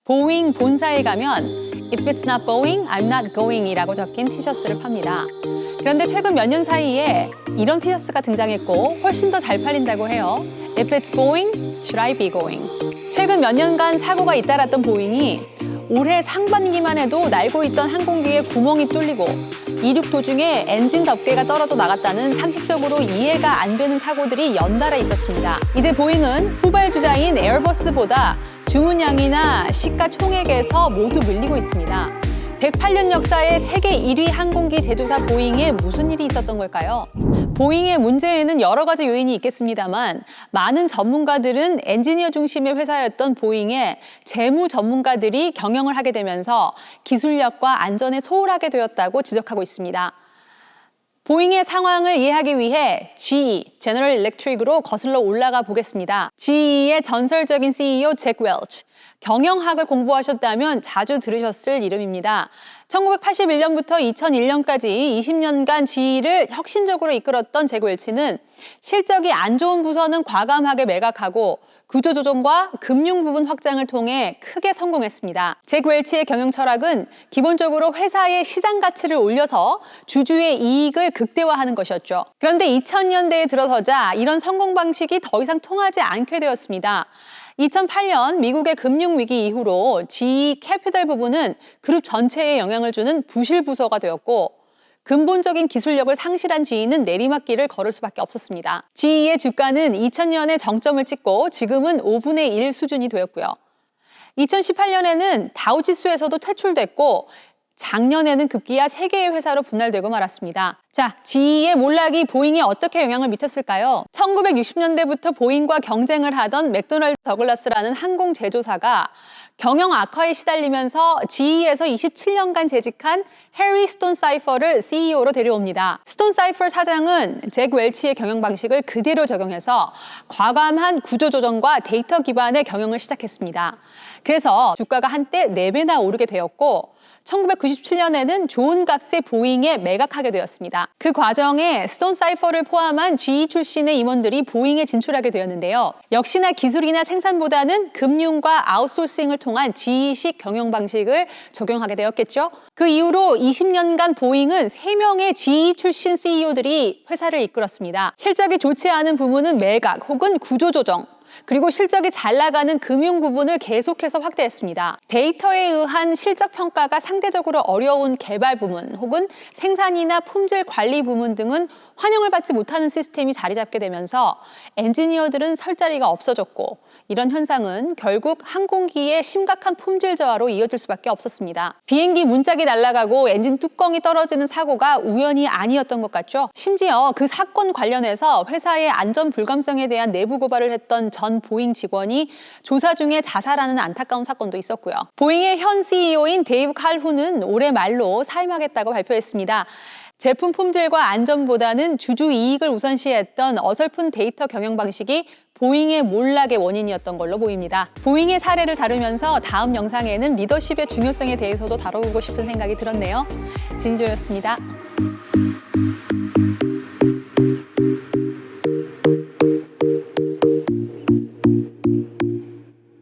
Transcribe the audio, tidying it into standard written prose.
보잉 본사에 가면 If it's not Boeing, I'm not going 이라고 적힌 티셔츠를 팝니다. 그런데 최근 몇 년 사이에 이런 티셔츠가 등장했고 훨씬 더 잘 팔린다고 해요. If it's Boeing, should I be going? 최근 몇 년간 사고가 잇따랐던 보잉이 올해 상반기만 해도 날고 있던 항공기에 구멍이 뚫리고 이륙 도중에 엔진 덮개가 떨어져 나갔다는 상식적으로 이해가 안 되는 사고들이 연달아 있었습니다. 이제 보잉은 후발주자인 에어버스보다 주문량이나 시가총액에서 모두 밀리고 있습니다. 108년 역사의 세계 1위 항공기 제조사 보잉에 무슨 일이 있었던 걸까요? 보잉의 문제에는 여러 가지 요인이 있겠습니다만 많은 전문가들은 엔지니어 중심의 회사였던 보잉에 재무 전문가들이 경영을 하게 되면서 기술력과 안전에 소홀하게 되었다고 지적하고 있습니다. 보잉의 상황을 이해하기 위해 GE, 제너럴 일렉트릭으로 거슬러 올라가 보겠습니다. GE의 전설적인 CEO 잭 웰치, 경영학을 공부하셨다면 자주 들으셨을 이름입니다. 1981년부터 2001년까지 20년간 GE를 혁신적으로 이끌었던 잭 웰치는 실적이 안 좋은 부서는 과감하게 매각하고 구조조정과 금융 부분 확장을 통해 크게 성공했습니다. 잭 웰치의 경영 철학은 기본적으로 회사의 시장 가치를 올려서 주주의 이익을 극대화하는 것이었죠. 그런데 2000년대에 들어서자 이런 성공 방식이 더 이상 통하지 않게 되었습니다. 2008년 미국의 금융위기 이후로 GE 캐피털 부분은 그룹 전체에 영향을 주는 부실 부서가 되었고 근본적인 기술력을 상실한 GE는 내리막길을 걸을 수밖에 없었습니다. GE의 주가는 2000년에 정점을 찍고 지금은 5분의 1 수준이 되었고요. 2018년에는 다우지수에서도 퇴출됐고 작년에는 급기야 세 개의 회사로 분할되고 말았습니다. 자, GE의 몰락이 보잉에 어떻게 영향을 미쳤을까요? 1960년대부터 보잉과 경쟁을 하던 맥도날드 더글라스라는 항공 제조사가 경영 악화에 시달리면서 GE에서 27년간 재직한 해리 스톤 사이퍼를 CEO로 데려옵니다. 스톤 사이퍼 사장은 잭 웰치의 경영 방식을 그대로 적용해서 과감한 구조조정과 데이터 기반의 경영을 시작했습니다. 그래서 주가가 한때 4배나 오르게 되었고 1997년에는 좋은 값에 보잉에 매각하게 되었습니다. 그 과정에 스톤 사이퍼를 포함한 GE 출신의 임원들이 보잉에 진출하게 되었는데요. 역시나 기술이나 생산보다는 금융과 아웃소싱을 통한 GE식 경영 방식을 적용하게 되었겠죠. 그 이후로 20년간 보잉은 3명의 GE 출신 CEO들이 회사를 이끌었습니다. 실적이 좋지 않은 부문은 매각 혹은 구조조정, 그리고 실적이 잘 나가는 금융 부분을 계속해서 확대했습니다. 데이터에 의한 실적 평가가 상대적으로 어려운 개발 부문 혹은 생산이나 품질 관리 부문 등은 환영을 받지 못하는 시스템이 자리 잡게 되면서 엔지니어들은 설 자리가 없어졌고 이런 현상은 결국 항공기의 심각한 품질 저하로 이어질 수밖에 없었습니다. 비행기 문짝이 날아가고 엔진 뚜껑이 떨어지는 사고가 우연이 아니었던 것 같죠? 심지어 그 사건 관련해서 회사의 안전 불감성에 대한 내부 고발을 했던 전 보잉 직원이 조사 중에 자살하는 안타까운 사건도 있었고요. 보잉의 현 CEO인 데이브 칼훈은 올해 말로 사임하겠다고 발표했습니다. 제품 품질과 안전보다는 주주 이익을 우선시했던 어설픈 데이터 경영 방식이 보잉의 몰락의 원인이었던 걸로 보입니다. 보잉의 사례를 다루면서 다음 영상에는 리더십의 중요성에 대해서도 다뤄보고 싶은 생각이 들었네요. 진조였습니다.